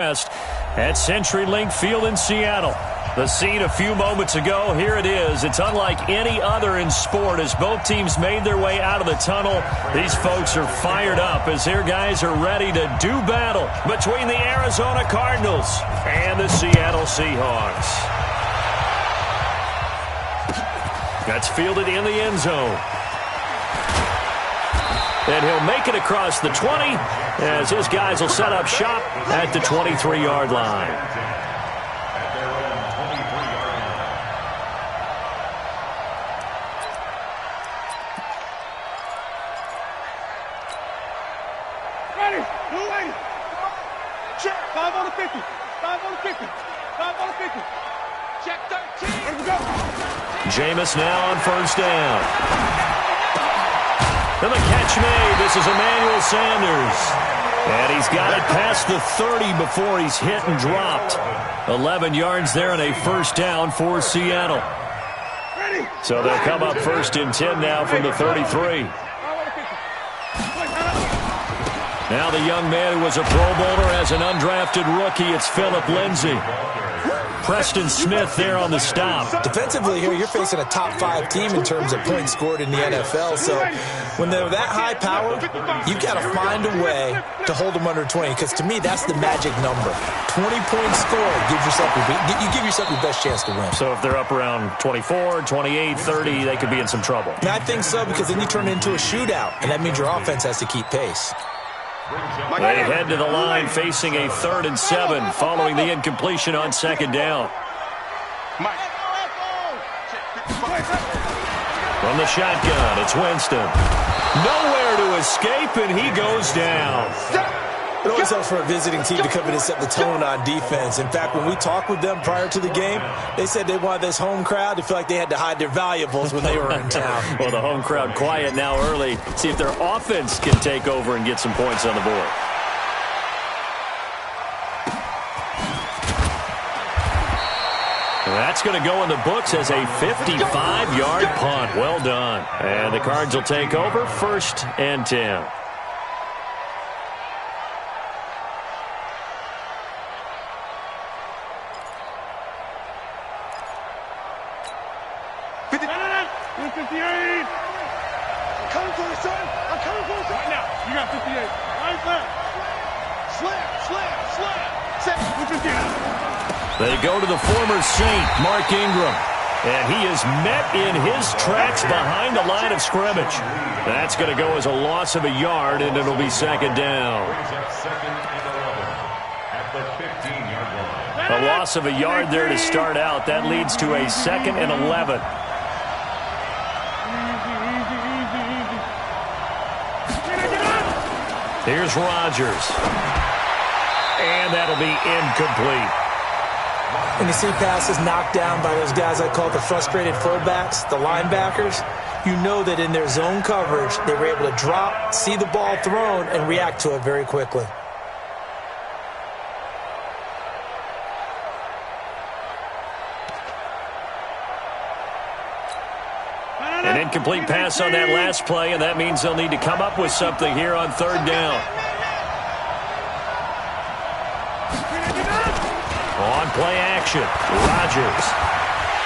At CenturyLink Field in Seattle. The scene a few moments ago, here it is. It's unlike any other in sport as both teams made their way out of the tunnel. These folks are fired up as their guys are ready to do battle between the Arizona Cardinals and the Seattle Seahawks. That's fielded in the end zone. And he'll make it across the 20 as his guys will set up shop at the 23-yard line. Ready, ready. Check, 5 on the 50, 5 on the 50, 5 on the 50. Check 13. Ready to go. Jameis now on first down. And the catch made. This is Emmanuel Sanders. And he's got it past the 30 before he's hit and dropped. 11 yards there and a first down for Seattle. So they'll come up first and 10 now from the 33. Now the young man who was a Pro Bowler as an undrafted rookie, it's Phillip Lindsay. Preston Smith there on the stop. Defensively here, you're facing a top 5 team in terms of points scored in the NFL. So when they're that high powered, you've got to find a way to hold them under 20. Because to me, that's the magic number. 20 points scored. You give yourself your best chance to win. So if they're up around 24, 28, 30, they could be in some trouble. And I think so, because then you turn it into a shootout. And that means your offense has to keep pace. They head to the line facing a 3rd and 7 following the incompletion on second down. From the shotgun, it's Winston. Nowhere to escape, and he goes down. It always helps for a visiting team to come in and set the tone on defense. In fact, when we talked with them prior to the game, they said they wanted this home crowd to feel like they had to hide their valuables when they were in town. Well, the home crowd quiet now early. See if their offense can take over and get some points on the board. That's going to go in the books as a 55-yard punt. Well done. And the Cards will take over 1st and 10. They go to the former Saint, Mark Ingram. And he is met in his tracks behind the line of scrimmage. That's going to go as a loss of a yard, and it'll be 2nd down. A loss of a yard there to start out. That leads to a 2nd and 11. Here's Rodgers. And that'll be incomplete. When you see passes knocked down by those guys I call the frustrated fullbacks, the linebackers, you know that in their zone coverage, they were able to drop, see the ball thrown, and react to it very quickly. An incomplete pass on that last play, and that means they'll need to come up with something here on 3rd down. On play action, Rodgers.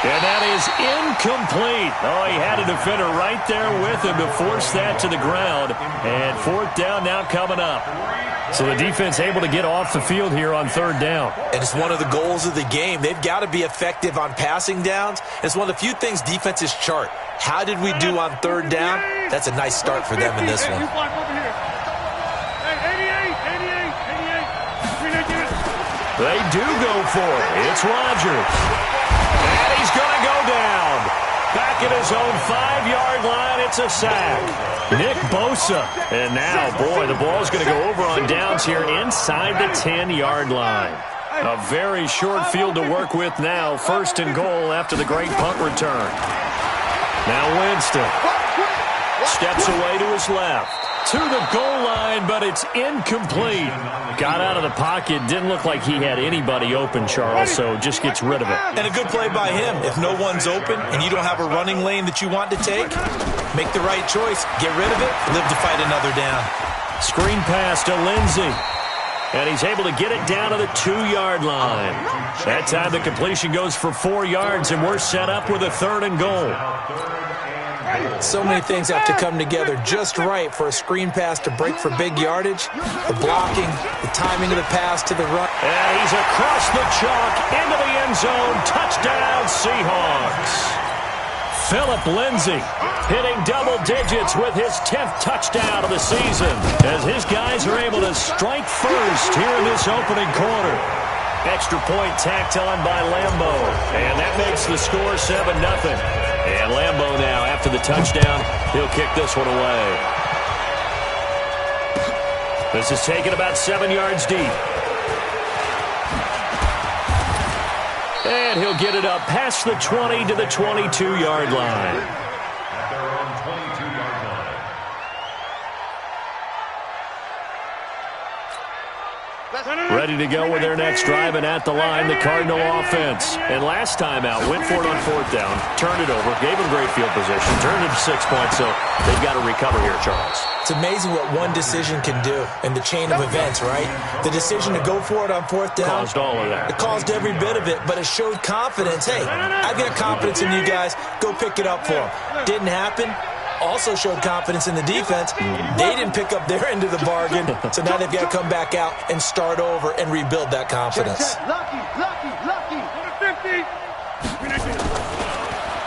And that is incomplete. Oh, he had a defender right there with him to force that to the ground. And 4th down now coming up. So the defense able to get off the field here on 3rd down. And it's one of the goals of the game. They've got to be effective on passing downs. It's one of the few things defenses chart. How did we do on 3rd down? That's a nice start for them in this one. They do go for it. It's Rodgers. And he's going to go down. Back at his own 5-yard line, it's a sack. Nick Bosa. And now, boy, the ball's going to go over on downs here inside the 10-yard line. A very short field to work with now. 1st and goal after the great punt return. Now Winston steps away to his left. To the goal line, but it's incomplete. Got out of the pocket. Didn't look like he had anybody open, Charles, so just gets rid of it. And a good play by him. If no one's open and you don't have a running lane that you want to take, make the right choice. Get rid of it. Live to fight another down. Screen pass to Lindsey. And he's able to get it down to the 2-yard line. That time the completion goes for 4 yards, and we're set up with a 3rd and goal. So many things have to come together just right for a screen pass to break for big yardage. The blocking, the timing of the pass to the run. And he's across the chalk into the end zone. Touchdown, Seahawks. Phillip Lindsay hitting double digits with his 10th touchdown of the season as his guys are able to strike first here in this opening quarter. Extra point tacked on by Lambo, and that makes the score 7-0. And Lambo now, after the touchdown, he'll kick this one away. This is taken about 7 yards deep. And he'll get it up past the 20 to the 22-yard line. At their own 22-yard line. Ready to go with their next drive, and at the line, the Cardinal offense. And last time out, went for it on 4th down, turned it over, gave them great field position, turned it to 6 points, so they've got to recover here, Charles. It's amazing what one decision can do in the chain of events, right? The decision to go for it on 4th down. Caused all of that. It caused every bit of it, but it showed confidence. Hey, I've got confidence in you guys. Go pick it up for them. Didn't happen. Also showed confidence in the defense. They didn't pick up their end of the bargain, so now they've got to come back out and start over and rebuild that confidence.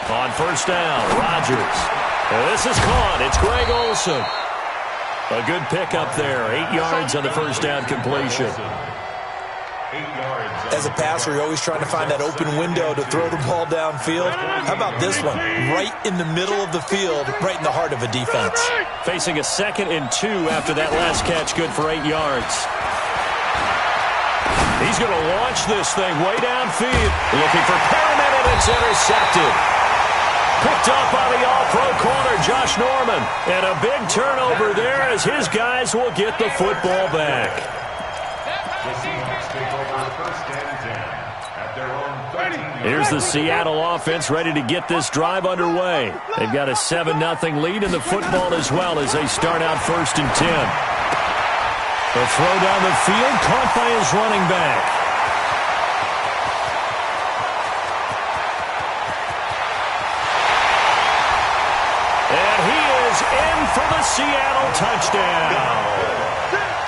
On 1st down, Rodgers. This is caught. It's Greg Olsen. A good pickup there. 8 yards on the 1st down completion. 8 yards. As a passer, you're always trying to find that open window to throw the ball downfield. How about this one? Right in the middle of the field, right in the heart of a defense. Facing a 2nd and 2 after that last catch, good for 8 yards. He's going to launch this thing way downfield. Looking for Perriman, and it's intercepted. Picked up by the all-pro corner, Josh Norman. And a big turnover there as his guys will get the football back. The Seahawks take over 1st and 10 at their own 13. Here's the Seattle offense ready to get this drive underway. They've got a 7-0 lead in the football as well as they start out 1st and 10. The throw down the field, caught by his running back. And he is in for the Seattle touchdown.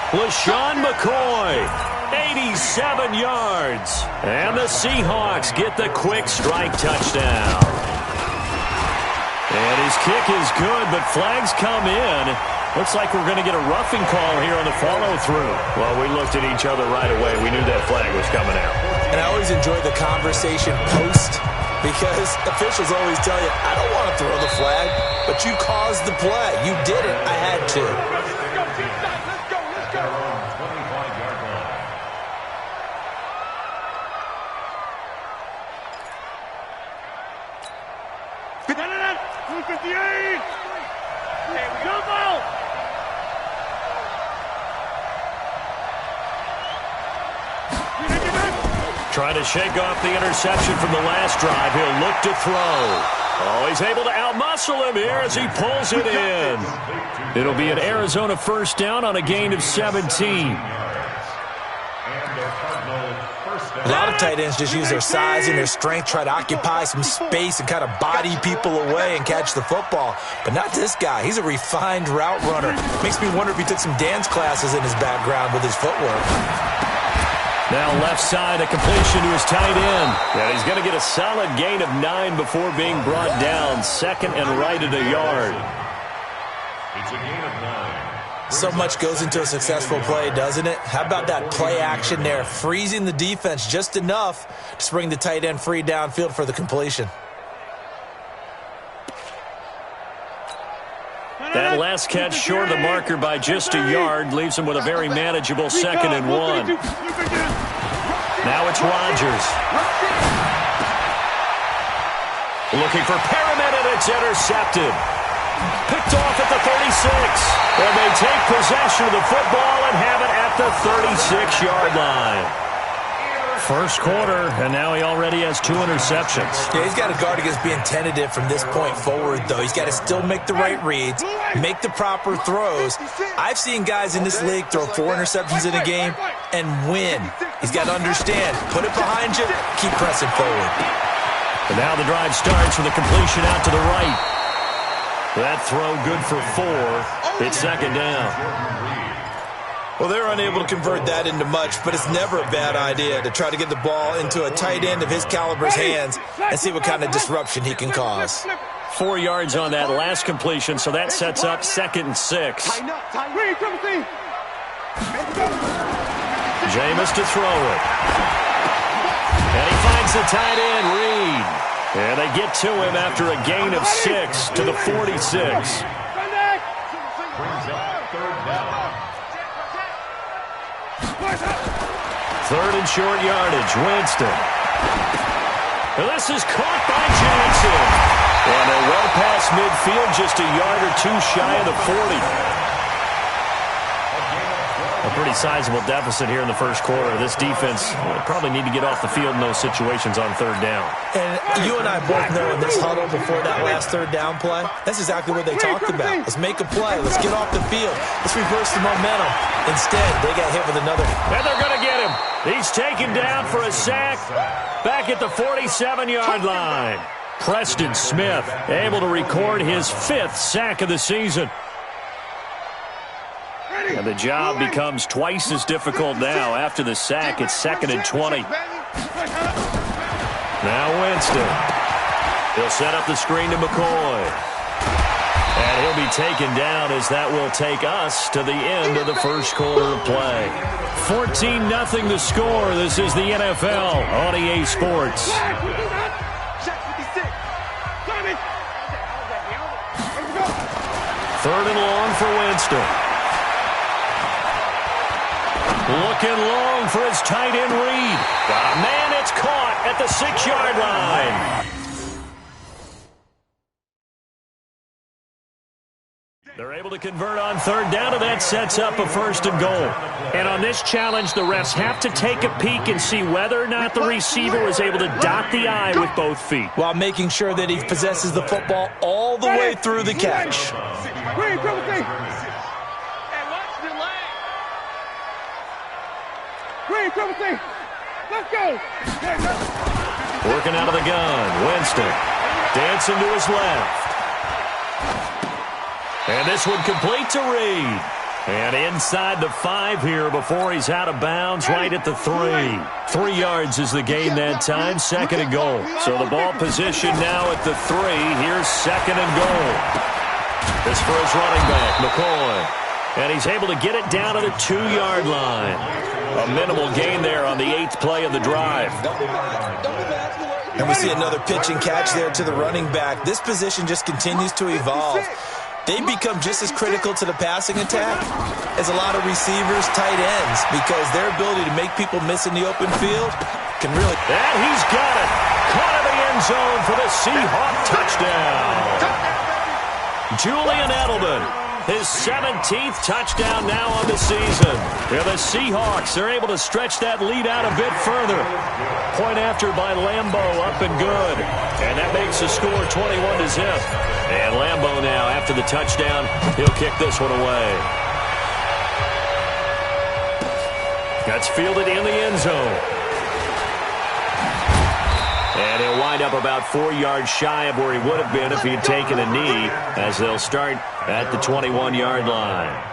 LaShawn McCoy, 87 yards. And the Seahawks get the quick strike touchdown. And his kick is good, but flags come in. Looks like we're going to get a roughing call here on the follow-through. Well, we looked at each other right away. We knew that flag was coming out. And I always enjoy the conversation post because officials always tell you, I don't want to throw the flag, but you caused the play. You did it. I had to. At their own 25-yard line. Trying to shake off the interception from the last drive. He'll look to throw. Oh, he's able to outmuscle him here as he pulls it in. It'll be an Arizona 1st down on a gain of 17. A lot of tight ends just use their size and their strength, try to occupy some space and kind of body people away and catch the football. But not this guy. He's a refined route runner. Makes me wonder if he took some dance classes in his background with his footwork. Now left side, a completion to his tight end. And he's going to get a solid gain of 9 before being brought down. 2nd and right at a yard. It's a gain of 9. So much goes into a successful play, doesn't it? How about that play action there, freezing the defense just enough to bring the tight end free downfield for the completion. That last catch short of the marker by just a yard leaves him with a very manageable 2nd and 1. Now it's Rodgers. Looking for Perriman, and it's intercepted. Picked off at the 36. And they take possession of the football and have it at the 36-yard line. First quarter, and now he already has 2 interceptions. Yeah, he's got to guard against being tentative from this point forward, though. He's got to still make the right reads, make the proper throws. I've seen guys in this league throw 4 interceptions in a game and win. He's got to understand, put it behind you, keep pressing forward. And now the drive starts with a completion out to the right. That throw good for 4. It's second down. Well, they're unable to convert that into much, but it's never a bad idea to try to get the ball into a tight end of his caliber's hands and see what kind of disruption he can cause. 4 yards on that last completion, so that sets up 2nd and 6. Jameis to throw it. And he finds the tight end, Reed. And they get to him after a gain of 6 to the 46. Third and short yardage, Winston. And this is caught by Johnson. And they're well past midfield, just a yard or 2 shy of the 40. A pretty sizable deficit here in the first quarter. This defense will probably need to get off the field in those situations on 3rd down. And you and I both know in this huddle before that last 3rd down play, that's exactly what they talked about. Let's make a play. Let's get off the field. Let's reverse the momentum. Instead, they got hit with another. And they're going to get him. He's taken down for a sack back at the 47-yard line. Preston Smith able to record his 5th sack of the season. And the job becomes twice as difficult now. After the sack, it's 2nd and 20. Now Winston. He'll set up the screen to McCoy. And he'll be taken down as that will take us to the end of the first quarter of play. 14-0 the score. This is the NFL on EA Sports. 3rd and long for Winston. Looking long for his tight end, Reed. Got a man, it's caught at the 6-yard line. They're able to convert on 3rd down, and that sets up a 1st and goal. And on this challenge, the refs have to take a peek and see whether or not the receiver is able to dot the I with both feet, while making sure that he possesses the football all the way through the catch. Let's go. Working out of the gun, Winston dancing to his left. And this one complete to Reed. And inside the 5 here before he's out of bounds, right at the 3. 3 yards is the gain that time, 2nd and goal. So the ball position now at the 3. Here's 2nd and goal. This for his running back, McCoy. And he's able to get it down to the 2-yard line. A minimal gain there on the 8th play of the drive. And we see another pitch and catch there to the running back. This position just continues to evolve. They become just as critical to the passing attack as a lot of receivers, tight ends, because their ability to make people miss in the open field can really... And he's got it. Caught in the end zone for the Seahawk touchdown. Julian Edelman, his 17th touchdown now on the season. Yeah, the Seahawks are able to stretch that lead out a bit further. Point after by Lambeau, up and good. And that makes the score 21-0. And Lambeau now, after the touchdown, he'll kick this one away. That's fielded in the end zone. And he'll wind up about 4 yards shy of where he would have been if he had taken a knee, as they'll start at the 21-yard line.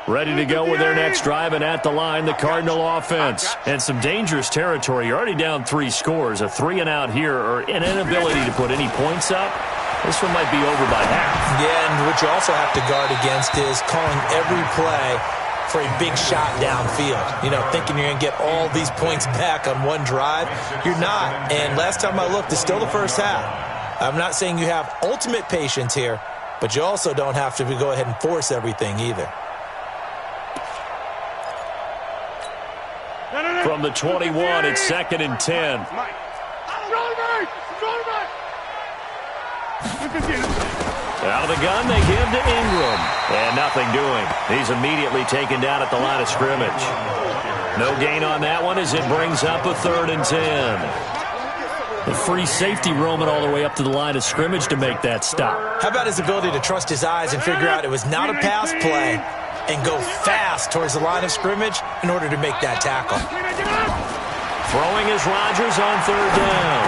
Ready to go with their next drive, and at the line, the Cardinal offense. And some dangerous territory. You're already down 3 scores. A 3-and-out here, or an inability to put any points up. This one might be over by half. Yeah, and what you also have to guard against is calling every play for a big shot downfield. You know, thinking you're going to get all these points back on one drive. You're not. And last time I looked, it's still the first half. I'm not saying you have ultimate patience here, but you also don't have to go ahead and force everything either. From the 21, it's 2nd and 10. Out of the gun, they give to Ingram. And nothing doing. He's immediately taken down at the line of scrimmage. No gain on that one as it brings up a 3rd and 10. The free safety roaming all the way up to the line of scrimmage to make that stop. How about his ability to trust his eyes and figure out it was not a pass play and go fast towards the line of scrimmage in order to make that tackle. Throwing is Rodgers on 3rd down.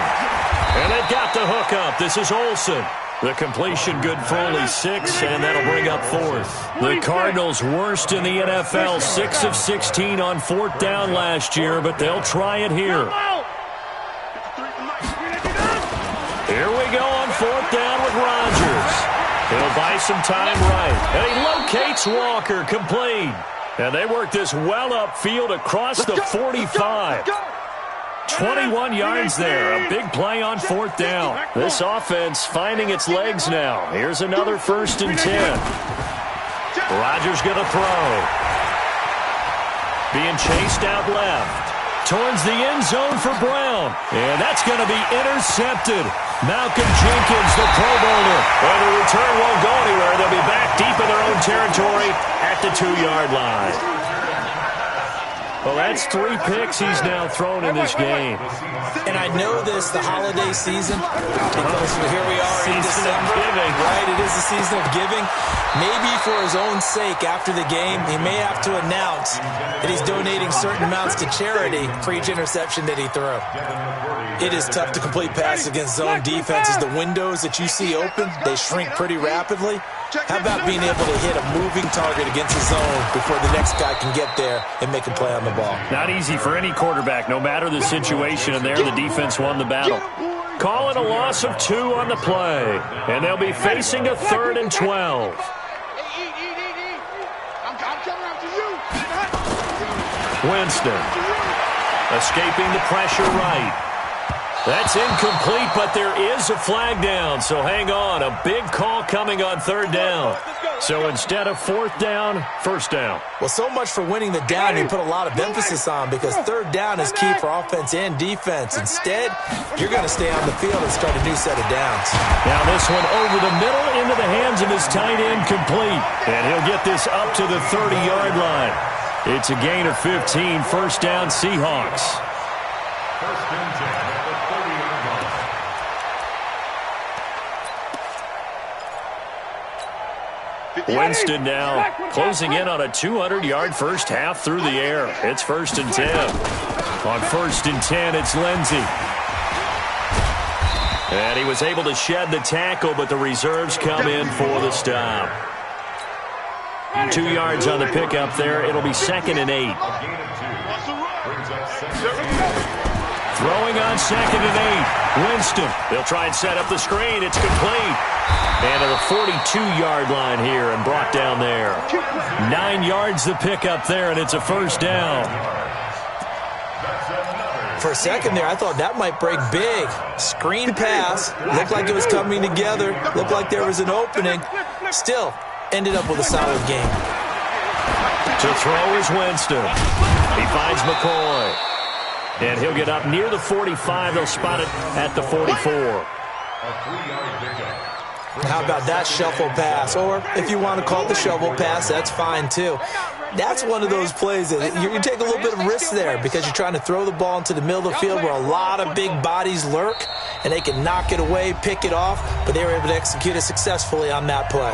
And they've got the hook up. This is Olsen. The completion good for only 6, and that'll bring up 4th. The Cardinals worst in the NFL, 6 of 16 on 4th down last year, but they'll try it here. Here we go on 4th down with Rodgers. He'll buy some time right. And he locates Walker, complete. And they work this well upfield across the 45. 21 yards there. A big play on 4th down. This offense finding its legs now. Here's another 1st and 10. Rodgers going to throw. Being chased out left. Towards the end zone for Brown. And that's going to be intercepted. Malcolm Jenkins, the Pro Bowler. And the return won't go anywhere. They'll be back deep in their own territory at the 2-yard line. Well, that's 3 picks he's now thrown in this game. And I know this, the holiday season, because here we are in December. Right, it is the season of giving. Maybe for his own sake, after the game, he may have to announce that he's donating certain amounts to charity for each interception that he threw. It is tough to complete passes against zone defenses. The windows that you see open, they shrink pretty rapidly. How about being able to hit a moving target against the zone before the next guy can get there and make a play on the ball? Not easy for any quarterback, no matter the situation, and there the defense won the battle. Call it a loss of 2 on the play, and they'll be facing a 3rd and 12. Winston escaping the pressure right. That's incomplete, but there is a flag down, so hang on. A big call coming on 3rd down. So instead of 4th down, 1st down. Well, so much for winning the down you put a lot of emphasis on, because 3rd down is key for offense and defense. Instead, you're going to stay on the field and start a new set of downs. Now this one over the middle into the hands of his tight end, complete. And he'll get this up to the 30-yard line. It's a gain of 15, 1st down Seahawks. 1st and 10 at the 30-yard line. Winston now closing in on a 200-yard first half through the air. It's 1st and 10. On 1st and 10, it's Lindsey. And he was able to shed the tackle, but the reserves come in for the stop. 2 yards on the pickup there. It'll be 2nd and 8. Throwing on 2nd and 8. Winston. They'll try and set up the screen. It's complete. And at the 42-yard line here and brought down there. 9 yards the pickup there, and it's a 1st down. For a second there, I thought that might break big. Screen pass. Looked like it was coming together. Looked like there was an opening. Still, ended up with a solid game. To throw is Winston. He finds McCoy. And he'll get up near the 45. They'll spot it at the 44. A 3-yard pickup. How about that shuffle pass? Or if you want to call it the shovel pass, that's fine too. That's one of those plays that you take a little bit of risk there because you're trying to throw the ball into the middle of the field where a lot of big bodies lurk, and they can knock it away, pick it off, but they were able to execute it successfully on that play.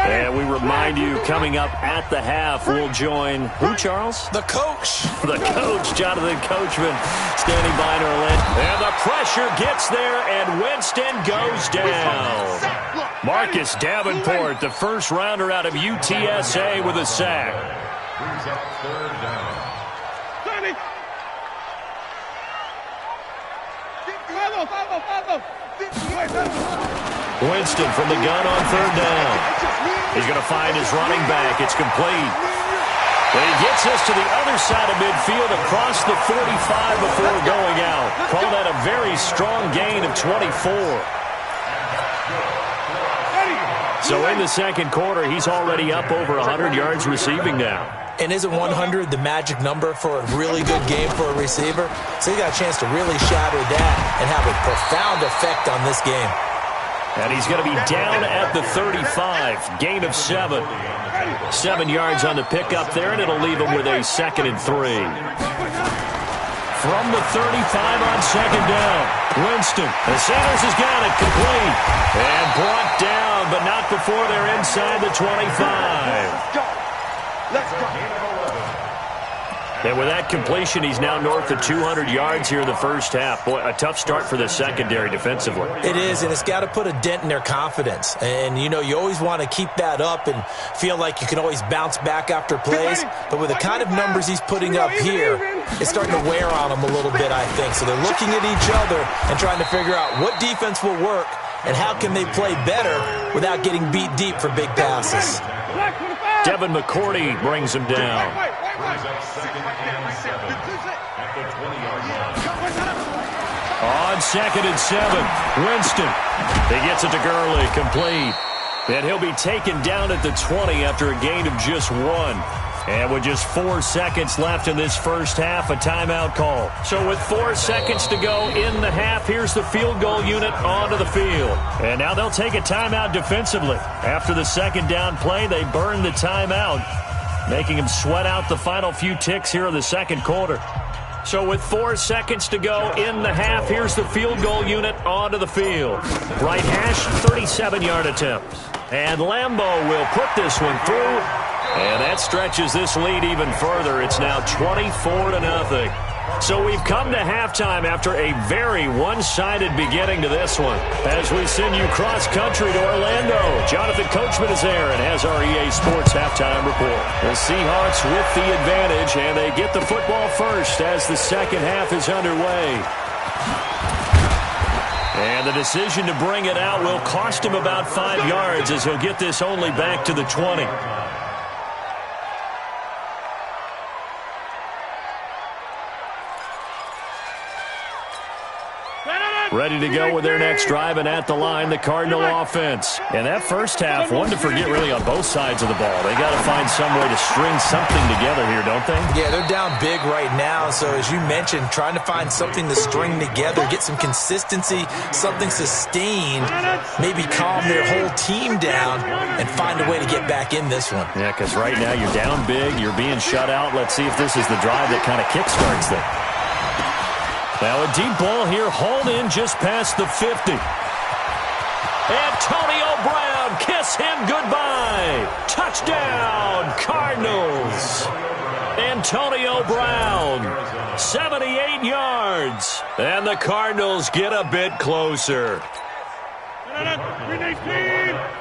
And we remind you, coming up at the half, we'll join who, Charles? The coach. The coach, Jonathan Coachman, standing by in our lane. And the pressure gets there, and Winston goes down. Marcus Davenport, the first rounder out of UTSA, with a sack. Brings up 3rd down. Winston from the gun on 3rd down. He's going to find his running back. It's complete. But he gets us to the other side of midfield across the 45 before going out. Call that a very strong gain of 24. So in the second quarter, he's already up over 100 yards receiving now. And isn't 100 the magic number for a really good game for a receiver? So he got a chance to really shatter that and have a profound effect on this game. And he's going to be down at the 35. Gain of 7. 7 yards on the pickup there, and it'll leave him with a 2nd and 3. From the 35 on second down, Winston. The Sanders has got it complete. And brought down, but not before they're inside the 25. Let's go. And with that completion, he's now north of 200 yards here in the first half. Boy, a tough start for the secondary defensively. It is, and it's got to put a dent in their confidence. And, you know, you always want to keep that up and feel like you can always bounce back after plays. But with the kind of numbers he's putting up here, it's starting to wear on them a little bit, I think. So they're looking at each other and trying to figure out what defense will work and how can they play better without getting beat deep for big passes. Devin McCourty brings him down. On 2nd and 7, Winston. He gets it to Gurley, complete. And he'll be taken down at the 20 after a gain of just 1. And with just 4 seconds left in this first half, a timeout call. So with 4 seconds to go in the half, here's the field goal unit onto the field. And now they'll take a timeout defensively. After the second down play, they burn the timeout, making them sweat out the final few ticks here in the second quarter. So with 4 seconds to go in the half, here's the field goal unit onto the field. Right hash, 37-yard attempt. And Lambeau will put this one through. And that stretches this lead even further. It's now 24-0. So we've come to halftime after a very one-sided beginning to this one. As we send you cross-country to Orlando, Jonathan Coachman is there and has our EA Sports halftime report. The Seahawks with the advantage, and they get the football first as the second half is underway. And the decision to bring it out will cost him about 5 yards as he'll get this only back to the 20. Ready to go with their next drive, and at the line, the Cardinal offense. And that first half, one to forget really on both sides of the ball. They got to find some way to string something together here, don't they? Yeah, they're down big right now. So as you mentioned, trying to find something to string together, get some consistency, something sustained, maybe calm their whole team down and find a way to get back in this one. Yeah, because right now you're down big, you're being shut out. Let's see if this is the drive that kind of kickstarts them. Now a deep ball here, hauled in just past the 50. Antonio Brown, kiss him goodbye. Touchdown, Cardinals. Antonio Brown, 78 yards. And the Cardinals get a bit closer.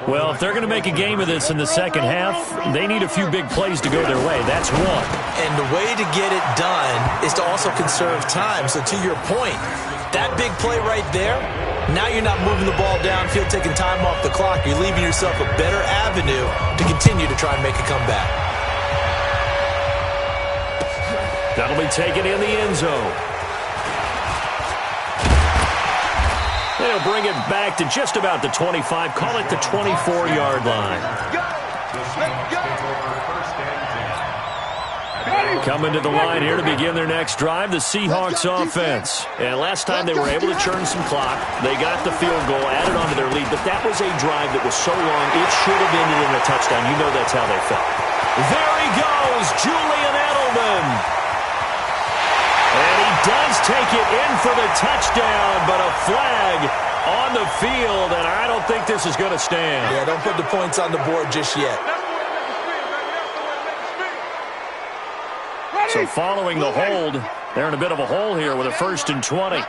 Well, if they're going to make a game of this in the second half, they need a few big plays to go their way. That's one. And the way to get it done is to also conserve time. So to your point, that big play right there, now you're not moving the ball downfield, taking time off the clock. You're leaving yourself a better avenue to continue to try and make a comeback. That'll be taken in the end zone. They'll bring it back to just about the 25. Call it the 24-yard line. Coming to the line here to begin their next drive, the Seahawks offense. And last time they were able to churn some clock. They got the field goal, added onto their lead. But that was a drive that was so long, it should have ended in a touchdown. You know that's how they felt. There he goes, Julian Edelman. And he does take it in for the touchdown, but a flag on the field, and I don't think this is going to stand. Yeah, don't put the points on the board just yet. So following the hold, they're in a bit of a hole here with a 1st and 20.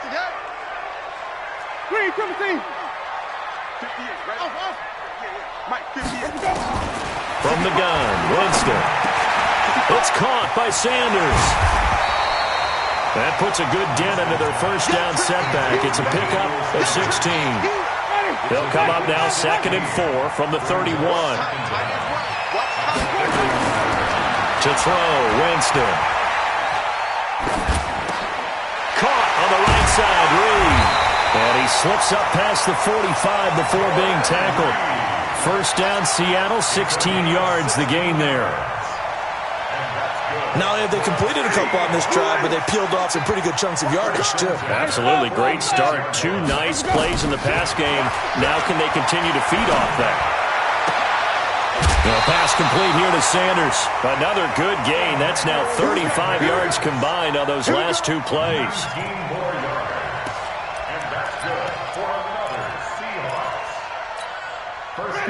From the gun, Winston. It's caught by Sanders. That puts a good dent into their first down setback. It's a pickup of 16. They'll come up now 2nd and 4 from the 31. To throw, Winston. Caught on the right side, Reed. And he slips up past the 45 before being tackled. First down, Seattle, 16 yards the gain there. Not only have they completed a couple on this drive, but they peeled off some pretty good chunks of yardage, too. Absolutely. Great start. 2 nice plays in the pass game. Now can they continue to feed off that? Pass complete here to Sanders. Another good gain. That's now 35 yards combined on those last 2 plays.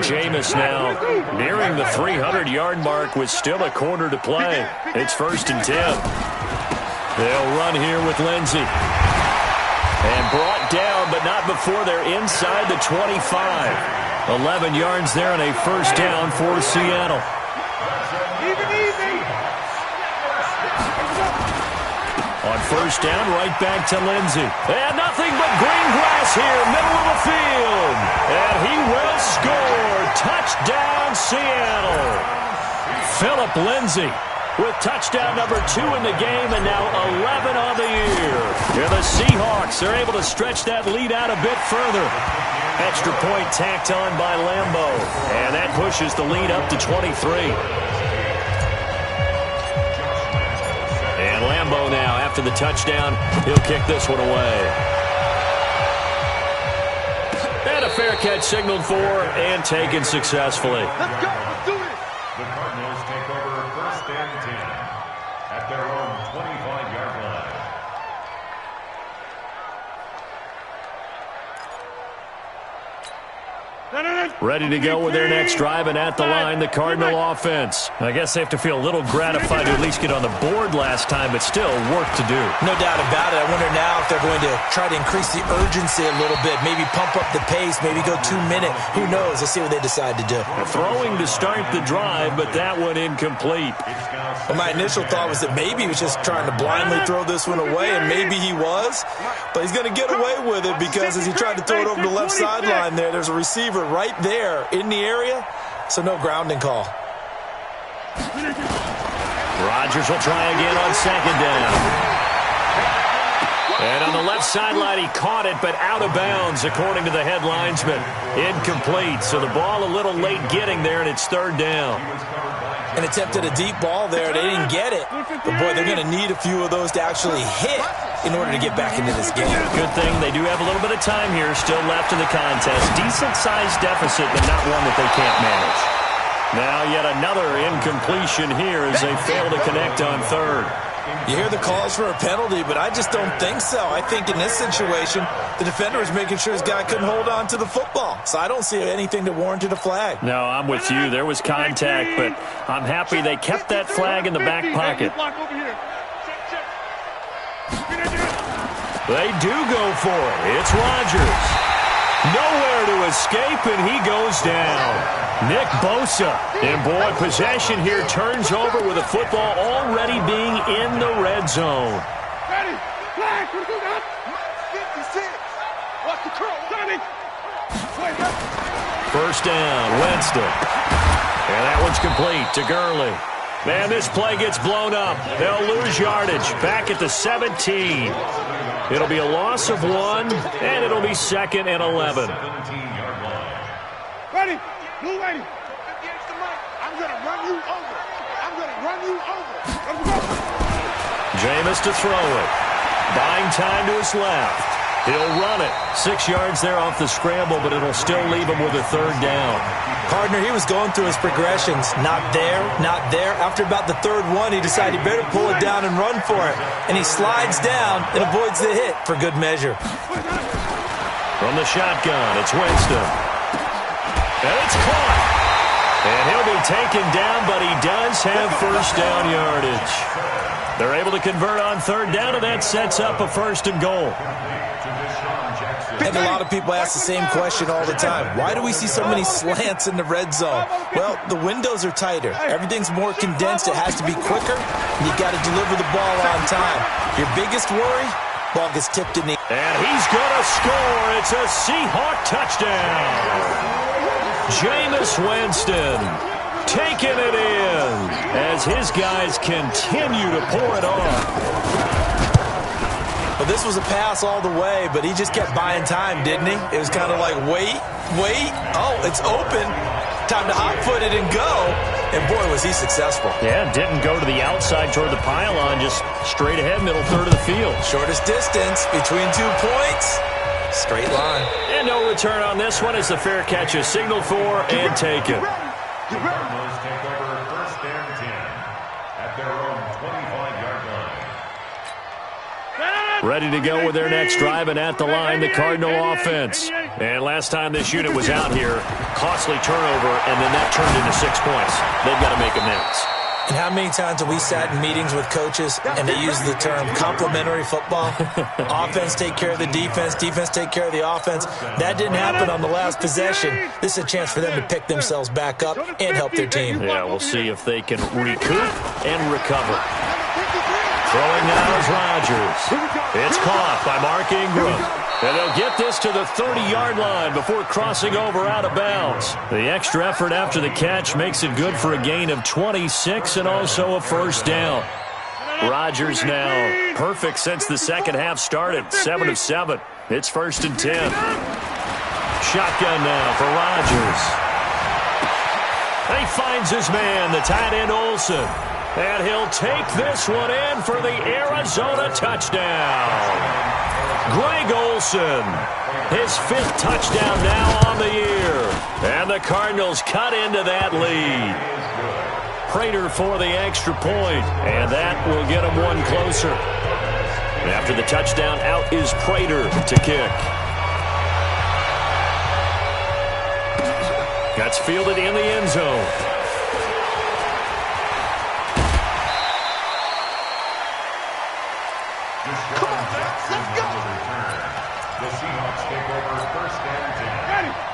Jameis now nearing the 300-yard mark with still a quarter to play. It's 1st and 10. They'll run here with Lindsey. And brought down, but not before they're inside the 25. 11 yards there and a first down for Seattle. On first down, right back to Lindsey. And nothing but green grass here, middle of the field. And he will score. Touchdown, Seattle. Phillip Lindsey with touchdown number 2 in the game and now 11 on the year. Here the Seahawks are able to stretch that lead out a bit further. Extra point tacked on by Lambeau. And that pushes the lead up to 23. And Lambeau now, after the touchdown, he'll kick this one away. And a fair catch signaled for and taken successfully. Let's go. Let's do this. The Cardinals take over 1st and 10 at their own 25-yard line. Ready to go with their next drive, and at the line, the Cardinal offense. I guess they have to feel a little gratified to at least get on the board last time, but still work to do. No doubt about it. I wonder now if they're going to try to increase the urgency a little bit, maybe pump up the pace, maybe go 2-minute. Who knows? Let's see what they decide to do. Throwing to start the drive, but that one incomplete. Well, my initial thought was that maybe he was just trying to blindly throw this one away, and maybe he was, but he's going to get away with it because as he tried to throw it over the left sideline there's a receiver right there in the area, so no grounding call. Rodgers will try again on 2nd down. And on the left sideline, he caught it, but out of bounds, according to the head linesman. Incomplete, so the ball a little late getting there, and it's 3rd down. And attempted a deep ball there. They didn't get it. But, boy, they're going to need a few of those to actually hit in order to get back into this game. Good thing they do have a little bit of time here still left in the contest. Decent-sized deficit, but not one that they can't manage. Now yet another incompletion here as they fail to connect on 3rd. You hear the calls for a penalty, but I just don't think so. I think in this situation, the defender is making sure his guy couldn't hold on to the football. So I don't see anything that warranted a flag. No, I'm with you. There was contact, but I'm happy they kept that flag in the back pocket. They do go for it. It's Rodgers. Nowhere to escape, and he goes down. Nick Bosa. And, boy, possession here turns over with the football already being in the red zone. Ready? Flag. 56. Watch the curl. Johnny. First down, Winston. And that one's complete to Gurley. Man, this play gets blown up. They'll lose yardage. Back at the 17. It'll be a loss of 1, and it'll be 2nd and 11. Ready? Blue ready. I'm going to run you over. I'm going to run you over. Let's go. Jameis to throw it. Buying time to his left. He'll run it. 6 yards there off the scramble, but it'll still leave him with a 3rd down. Gardner, he was going through his progressions. Not there, not there. After about the 3rd one, he decided he better pull it down and run for it. And he slides down and avoids the hit for good measure. From the shotgun, it's Winston. And it's caught. And he'll be taken down, but he does have first down yardage. They're able to convert on 3rd down, and that sets up a 1st and goal. And a lot of people ask the same question all the time. Why do we see so many slants in the red zone? Well, the windows are tighter. Everything's more condensed. It has to be quicker. And you got to deliver the ball on time. Your biggest worry? Ball gets tipped in the... And he's going to score. It's a Seahawk touchdown. Jameis Winston taking it in as his guys continue to pour it on. Well, this was a pass all the way, but he just kept buying time, didn't he? It was kind of like, wait. Oh, it's open. Time to hot-foot it and go. And, boy, was he successful. Yeah, didn't go to the outside toward the pylon, just straight ahead, middle third of the field. Shortest distance between 2 points. Straight line. And no return on this one as the fair catch is signaled for and taken. The Cardinals take over first and 10 at their own 25-yard line. Ready to go with their next drive, and at the line, the Cardinal offense. And last time this unit was out here, costly turnover, and then that turned into 6 points. They've got to make amends. And how many times have we sat in meetings with coaches and they use the term complementary football? Offense take care of the defense, defense take care of the offense. That didn't happen on the last possession. This is a chance for them to pick themselves back up and help their team. Yeah, we'll see if they can recoup and recover. Throwing now is Rodgers. It's caught by Mark Ingram. And they'll get this to the 30-yard line before crossing over out of bounds. The extra effort after the catch makes it good for a gain of 26 and also a first down. Rodgers now perfect since the second half started, 7 of 7. It's first and 10. Shotgun now for Rodgers. He finds his man, the tight end Olsen. And he'll take this one in for the Arizona touchdown. Greg Olsen, his 5th touchdown now on the year. And the Cardinals cut into that lead. Prater for the extra point, and that will get him one closer. After the touchdown, out is Prater to kick. That's fielded in the end zone.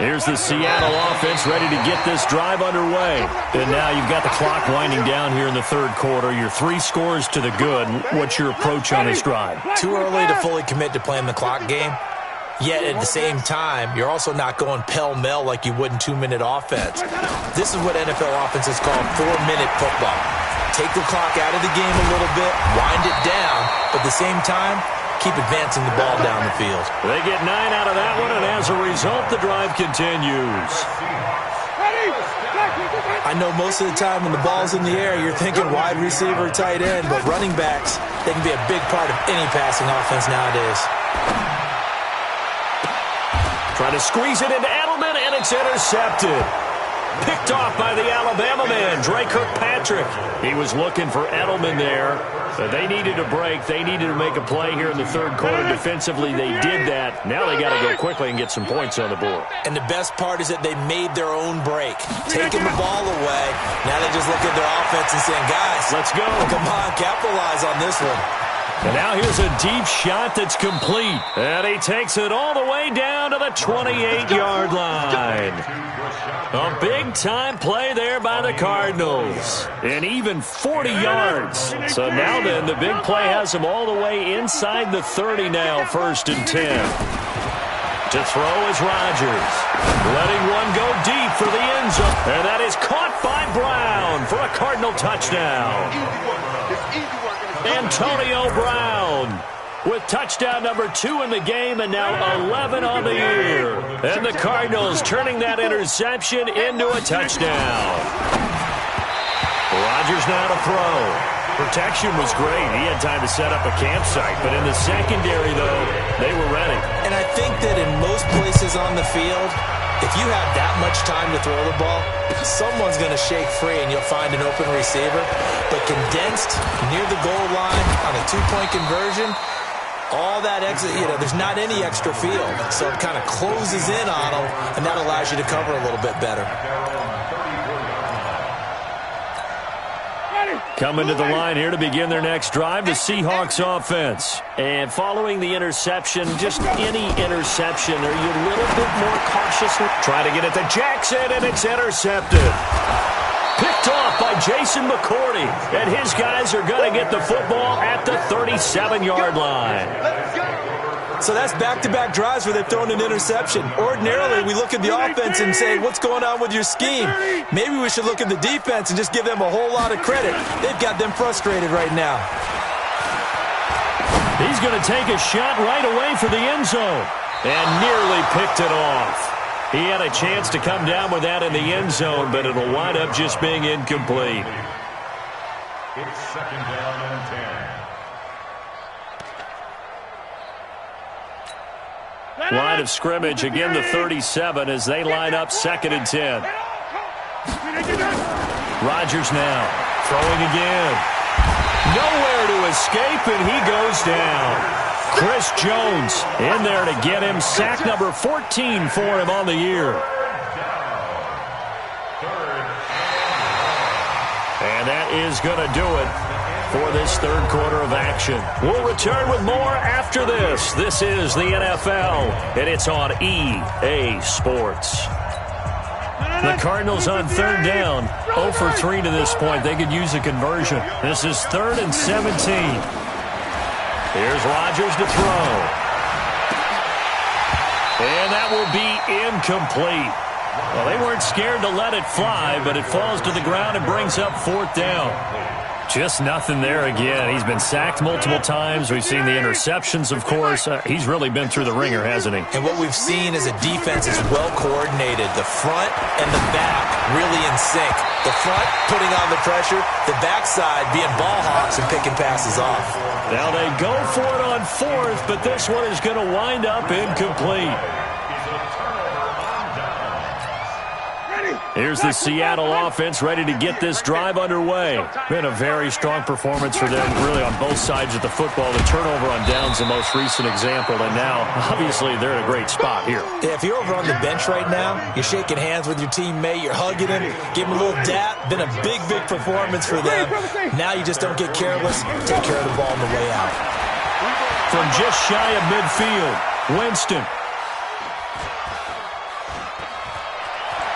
Here's the Seattle offense ready to get this drive underway. And now you've got the clock winding down here in the third quarter. You're 3 scores to the good. What's your approach on this drive? Too early to fully commit to playing the clock game. Yet at the same time, you're also not going pell-mell like you would in 2-minute offense. This is what NFL offenses call 4-minute football. Take the clock out of the game a little bit, wind it down, but at the same time, keep advancing the ball down the field. They get 9 out of that one, and as a result, the drive continues. I know most of the time when the ball's in the air, you're thinking wide receiver, tight end, but running backs, they can be a big part of any passing offense nowadays. Trying to squeeze it into Edelman, and it's intercepted. Picked off by the Alabama man, Dre Kirkpatrick. He was looking for Edelman there. They needed a break. They needed to make a play here in the third quarter. Defensively, they did that. Now they got to go quickly and get some points on the board. And the best part is that they made their own break, taking the ball away. Now they just look at their offense and saying, guys, let's go. Come on, capitalize on this one. And now here's a deep shot that's complete. And he takes it all the way down to the 28-yard line. A big-time play there by the Cardinals. And even 40 yards. So now then, the big play has him all the way inside the 30 now, first and 10. To throw is Rodgers. Letting one go deep for the end zone. And that is caught by Brown for a Cardinal touchdown. Antonio Brown with touchdown number 2 in the game and now 11 on the year. And the Cardinals turning that interception into a touchdown. Rodgers now to throw. Protection was great. He had time to set up a campsite. But in the secondary, though, they were ready. And I think that in most places on the field, if you have that much time to throw the ball, someone's going to shake free and you'll find an open receiver. But condensed near the goal line on a 2-point conversion, all that exit, there's not any extra field. So it kind of closes in on them, and that allows you to cover a little bit better. Coming to the line here to begin their next drive, the Seahawks offense. And following the interception, just any interception, are you a little bit more cautious? Try to get it to Jackson, and it's intercepted. Picked off by Jason McCourty, and his guys are going to get the football at the 37-yard line. So that's back-to-back drives where they've thrown an interception. Ordinarily, we look at the offense and say, what's going on with your scheme? Maybe we should look at the defense and just give them a whole lot of credit. They've got them frustrated right now. He's going to take a shot right away for the end zone and nearly picked it off. He had a chance to come down with that in the end zone, but it'll wind up just being incomplete. It's second down and 10. Line of scrimmage, again the 37 as they line up second and 10. Rodgers now throwing again. Nowhere to escape, and he goes down. Chris Jones in there to get him. Sack number 14 for him on the year. And that is going to do it for this third quarter of action. We'll return with more after this. This is the NFL, and it's on EA Sports. The Cardinals on third down, 0 for 3 to this point. They could use a conversion. This is 3rd and 17. Here's Rodgers to throw. And that will be incomplete. Well, they weren't scared to let it fly, but it falls to the ground and brings up 4th down. Just nothing there again. He's been sacked multiple times. We've seen the interceptions, of course. He's really been through the ringer, hasn't he? And what we've seen is a defense is well coordinated. The front and the back really in sync. The front putting on the pressure, the backside being ball hawks and picking passes off. Now they go for it on 4th, but this one is going to wind up incomplete. Here's the Seattle offense ready to get this drive underway. Been a very strong performance for them, really on both sides of the football. The turnover on downs, the most recent example, and now, obviously, they're in a great spot here. Yeah, if you're over on the bench right now, you're shaking hands with your teammate, you're hugging him, give him a little dap. Been a big, big performance for them. Now you just don't get careless. Take care of the ball on the way out. From just shy of midfield, Winston.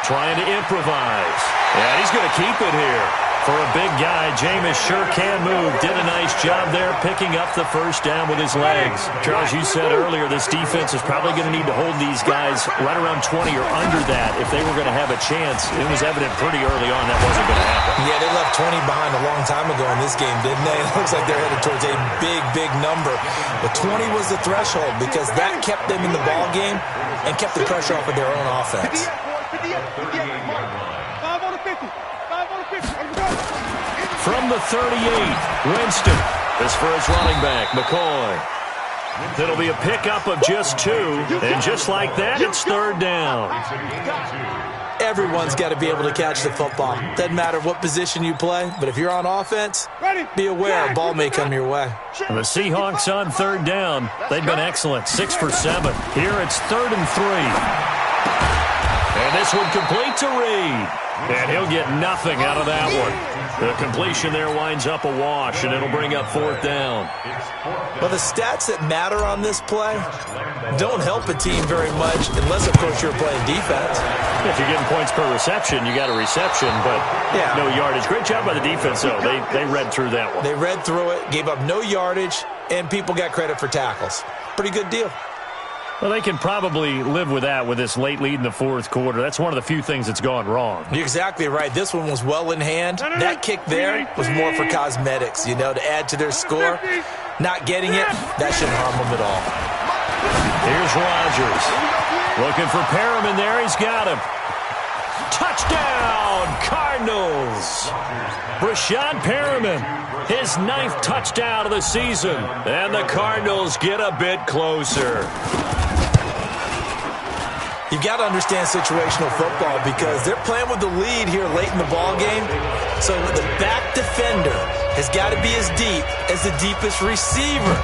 Trying to improvise. And he's going to keep it here. For a big guy, Jameis sure can move. Did a nice job there picking up the first down with his legs. Charles, you said earlier this defense is probably going to need to hold these guys right around 20 or under that if they were going to have a chance. It was evident pretty early on that wasn't going to happen. Yeah, they left 20 behind a long time ago in this game, didn't they? It looks like they're headed towards a big, big number. But 20 was the threshold because that kept them in the ball game and kept the pressure off of their own offense. 5 on the 50. 5 on the 50. From the 38, Winston. This for his running back, McCoy. That'll be a pickup of just 2. And just like that, it's 3rd down. Everyone's got to be able to catch the football. Doesn't matter what position you play, but if you're on offense, be aware a ball may come your way. The Seahawks on 3rd down. They've been excellent, 6 for 7. Here it's 3rd and 3. And this one complete to Reed. And he'll get nothing out of that one. The completion there winds up a wash, and it'll bring up 4th down. Well, the stats that matter on this play don't help a team very much unless, of course, you're playing defense. If you're getting points per reception, you got a reception, but no yardage. Great job by the defense, though. They read through that one. They read through it, gave up no yardage, and people got credit for tackles. Pretty good deal. Well, they can probably live with that with this late lead in the 4th quarter. That's one of the few things that's gone wrong. You're exactly right. This one was well in hand. That kick there was more for cosmetics, to add to their score. Not getting it, that shouldn't harm them at all. Here's Rodgers. Looking for Perriman there. He's got him. Touchdown, Cardinals. Brashad Perriman, his 9th touchdown of the season. And the Cardinals get a bit closer. You've got to understand situational football because they're playing with the lead here late in the ball game. So the back defender has got to be as deep as the deepest receiver.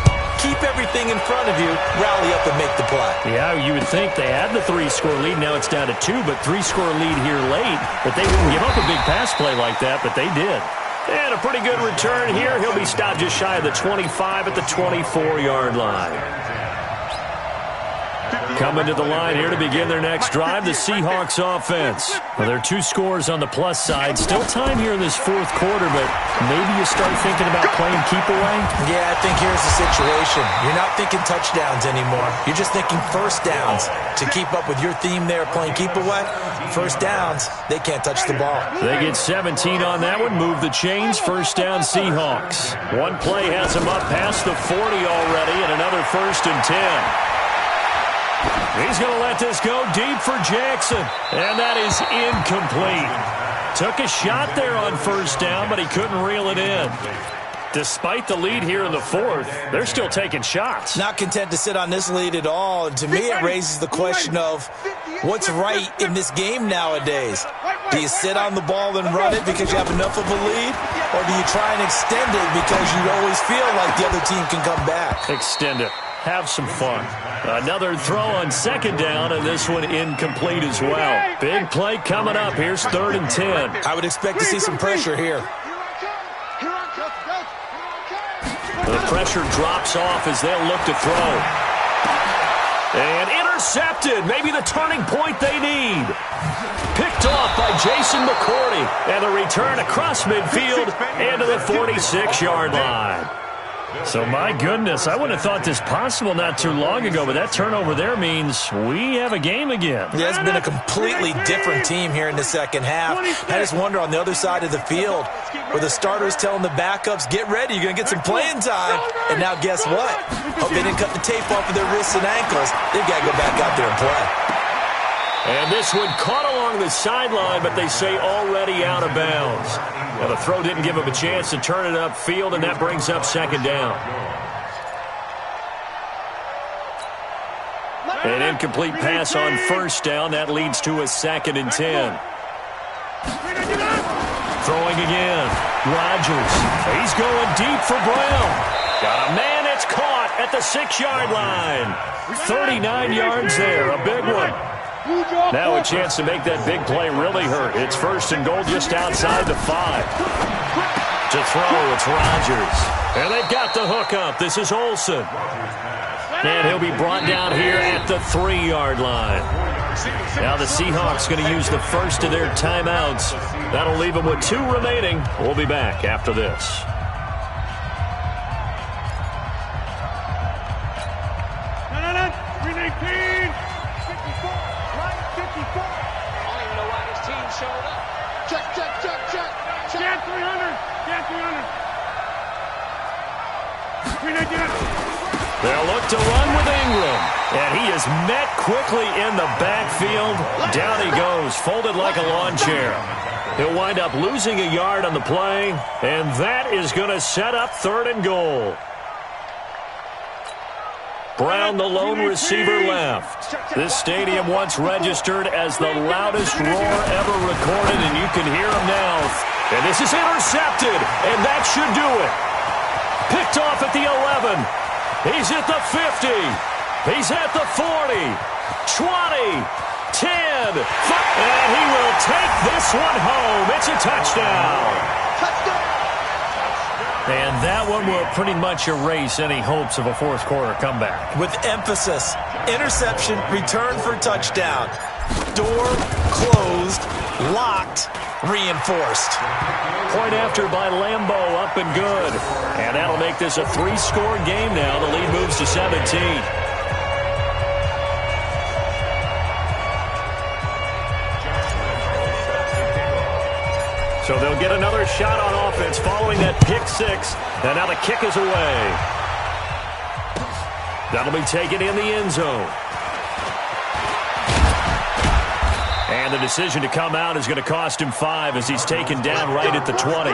Keep everything in front of you, rally up and make the play. Yeah, you would think they had the 3-score lead. Now it's down to 2, but 3-score lead here late. But they wouldn't give up a big pass play like that, but they did. And a pretty good return here. He'll be stopped just shy of the 25 at the 24-yard line. Coming to the line here to begin their next drive, the Seahawks offense. Well, there are 2 scores on the plus side. Still time here in this 4th quarter, but maybe you start thinking about playing keep away? Yeah, I think here's the situation. You're not thinking touchdowns anymore. You're just thinking first downs. To keep up with your theme there, playing keep away, first downs, they can't touch the ball. They get 17 on that one, move the chains, first down Seahawks. One play has them up past the 40 already, and another 1st and 10. He's going to let this go deep for Jackson. And that is incomplete. Took a shot there on first down, but he couldn't reel it in. Despite the lead here in the fourth, they're still taking shots. Not content to sit on this lead at all. And to me, it raises the question of what's right in this game nowadays. Do you sit on the ball and run it because you have enough of a lead? Or do you try and extend it because you always feel like the other team can come back? Extend it. Have some fun. Another throw on second down, and this one incomplete as well. Big play coming up. Here's 3rd and 10. I would expect to see some pressure here. The pressure drops off as they'll look to throw. And intercepted. Maybe the turning point they need. Picked off by Jason McCourty. And the return across midfield and to the 46-yard line. So, my goodness, I wouldn't have thought this possible not too long ago, but that turnover there means we have a game again. Yeah, it's been a completely different team here in the second half. I just wonder on the other side of the field where the starters telling the backups, get ready, you're going to get some playing time. And now guess what? Hope they didn't cut the tape off of their wrists and ankles. They've got to go back out there and play. And this one caught along the sideline, but they say already out of bounds. Well, the throw didn't give him a chance to turn it upfield, and that brings up second down. An incomplete pass on first down. That leads to a 2nd and 10. Throwing again. Rodgers. He's going deep for Brown. Got a man. It's caught at the 6-yard line. 39 yards there. A big one. Now a chance to make that big play really hurt. It's 1st and goal just outside the 5. To throw, it's Rodgers. And they've got the hook up. This is Olsen. And he'll be brought down here at the 3-yard line. Now the Seahawks going to use the first of their timeouts. That'll leave them with 2 remaining. We'll be back after this. They'll look to run with Ingram. And he is met quickly in the backfield. Down he goes, folded like a lawn chair. He'll wind up losing a yard on the play. And that is going to set up 3rd and goal. Brown, the lone receiver, left. This stadium once registered as the loudest roar ever recorded, and you can hear him now. And this is intercepted, and that should do it. Picked off at the 11. He's at the 50. He's at the 40. 20. 10. And he will take this one home. It's a touchdown. Touchdown. And that one will pretty much erase any hopes of a fourth quarter comeback. With emphasis, interception, return for touchdown. Door closed, locked, reinforced. Point after by Lambeau, up and good. And that'll make this a 3-score game now. The lead moves to 17. So they'll get another shot on offense following that pick 6. And now the kick is away. That'll be taken in the end zone. And the decision to come out is going to cost him 5 as he's taken down right at the 20.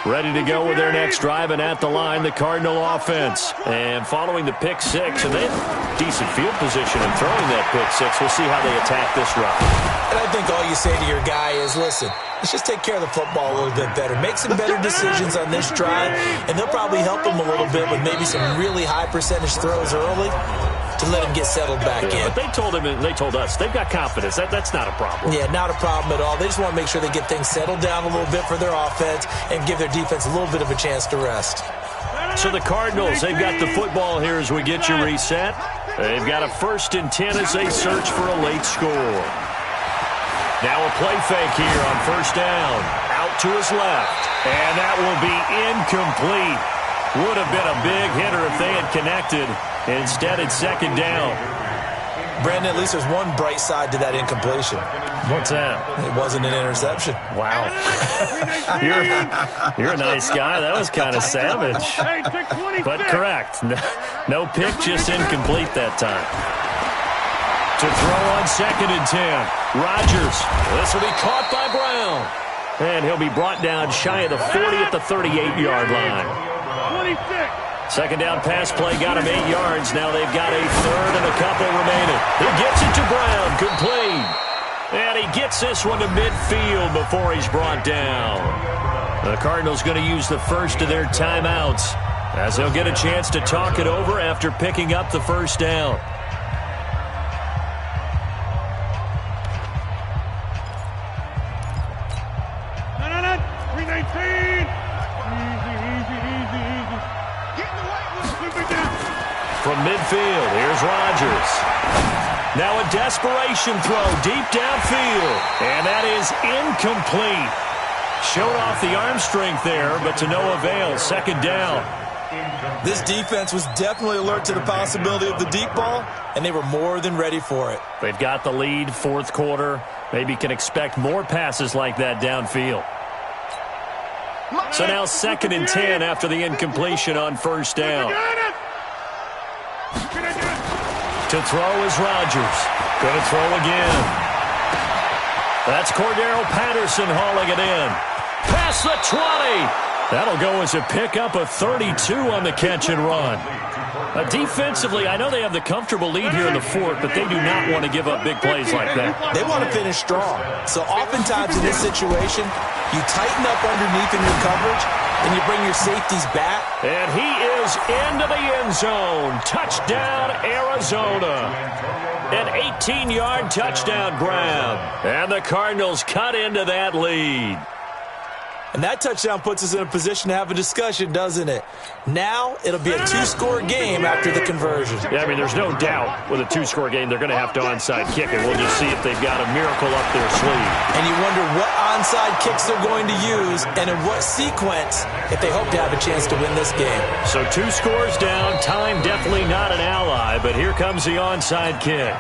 Ready to go with their next drive, and at the line, the Cardinal offense. And following the pick 6, and they have decent field position in throwing that pick 6. We'll see how they attack this drive. And I think all you say to your guy is, listen, let's just take care of the football a little bit better. Make some better decisions on this drive, and they'll probably help him a little bit with maybe some really high percentage throws early to let him get settled back in. But they told him, and they told us, they've got confidence. That's not a problem. Yeah, not a problem at all. They just want to make sure they get things settled down a little bit for their offense and give their defense a little bit of a chance to rest. So the Cardinals, they've got the football here as we get you reset. They've got a 1st and 10 as they search for a late score. Now a play fake here on 1st down. Out to his left. And that will be incomplete. Would have been a big hitter if they had connected. Instead, it's 2nd down. Brandon, at least there's one bright side to that incompletion. What's that? It wasn't an interception. Wow. You're a nice guy. That was kind of savage. But correct. No pick, just incomplete that time. To throw on 2nd and 10. Rodgers. This will be caught by Brown. And he'll be brought down shy of the 40 at the 38-yard line. 26. Second down pass play got him 8 yards. Now they've got a third and a couple remaining. He gets it to Brown. Complete. And he gets this one to midfield before he's brought down. The Cardinals going to use the first of their timeouts as they'll get a chance to talk it over after picking up the first down. No. 319. Easy. Get in the way. From midfield, here's Rodgers. Now a desperation throw deep downfield. And that is incomplete. Showed off the arm strength there, but to no avail. Second down. This defense was definitely alert to the possibility of the deep ball, and they were more than ready for it. They've got the lead, fourth quarter. Maybe can expect more passes like that downfield. So now 2nd and 10 after the incompletion on first down. To throw is Rodgers. Going to throw again. That's Cordero Patterson hauling it in. Past the 20. That'll go as a pickup of 32 on the catch and run. Defensively, I know they have the comfortable lead here in the fourth, but they do not want to give up big plays like that. They want to finish strong. So oftentimes in this situation, you tighten up underneath in your coverage, and you bring your safeties back. And he is into the end zone. Touchdown, Arizona. An 18-yard touchdown grab. And the Cardinals cut into that lead. And that touchdown puts us in a position to have a discussion, doesn't it? Now it'll be a two-score game after the conversion. Yeah, I mean, there's no doubt with a two-score game they're going to have to onside kick it. We'll just see if they've got a miracle up their sleeve. And you wonder what onside kicks they're going to use and in what sequence if they hope to have a chance to win this game. So 2 scores down. Time definitely not an ally, but here comes the onside kick.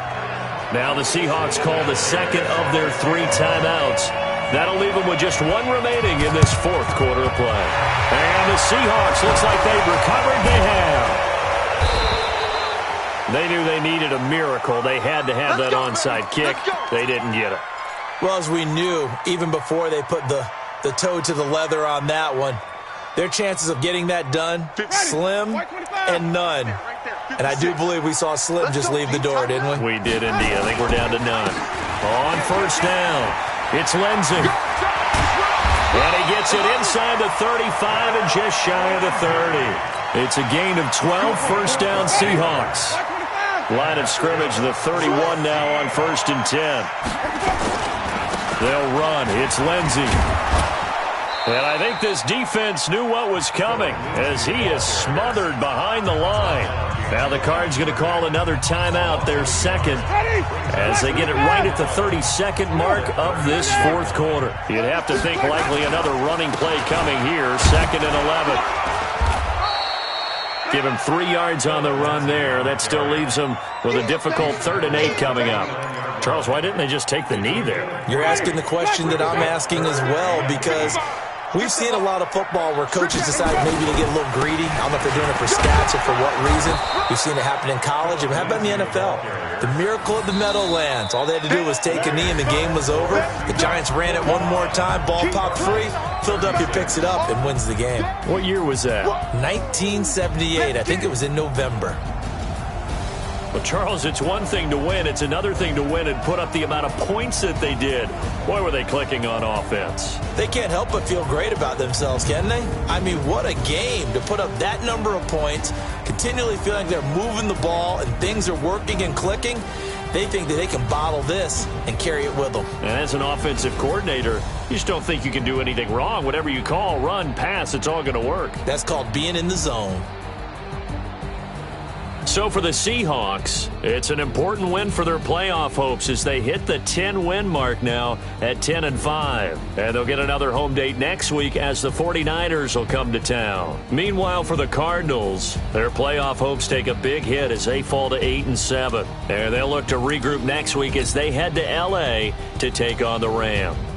Now the Seahawks call the second of their 3 timeouts. That'll leave them with just 1 remaining in this fourth quarter of play. And the Seahawks looks like they've recovered. They have. They knew they needed a miracle. They had to have that onside kick. They didn't get it. Well, as we knew, even before they put the toe to the leather on that one, their chances of getting that done, slim and none. And I do believe we saw Slim just leave the door, didn't we? We did indeed. I think we're down to none. On first down. It's Lindsay. And he gets it inside the 35 and just shy of the 30. It's a gain of 12, first down Seahawks. Line of scrimmage, the 31 now on 1st and 10. They'll run. It's Lindsay. And I think this defense knew what was coming as he is smothered behind the line. Now the Cards going to call another timeout, their second, as they get it right at the 32nd mark of this fourth quarter. You'd have to think likely another running play coming here, 2nd and 11. Give him 3 yards on the run there. That still leaves him with a difficult 3rd and 8 coming up. Charles, why didn't they just take the knee there? You're asking the question that I'm asking as well, because we've seen a lot of football where coaches decide maybe to get a little greedy. I don't know if they're doing it for stats or for what reason. We've seen it happen in college. And how about in the NFL? The miracle of the Meadowlands. All they had to do was take a knee and the game was over. The Giants ran it one more time. Ball popped free. Philadelphia picks it up and wins the game. What year was that? 1978. I think it was in November. Well, Charles, it's one thing to win. It's another thing to win and put up the amount of points that they did. Boy, were they clicking on offense. They can't help but feel great about themselves, can they? I mean, what a game to put up that number of points, continually feeling like they're moving the ball and things are working and clicking. They think that they can bottle this and carry it with them. And as an offensive coordinator, you just don't think you can do anything wrong. Whatever you call, run, pass, it's all going to work. That's called being in the zone. So for the Seahawks, it's an important win for their playoff hopes as they hit the 10-win mark now at 10-5. And they'll get another home date next week as the 49ers will come to town. Meanwhile, for the Cardinals, their playoff hopes take a big hit as they fall to 8-7. And they'll look to regroup next week as they head to L.A. to take on the Rams.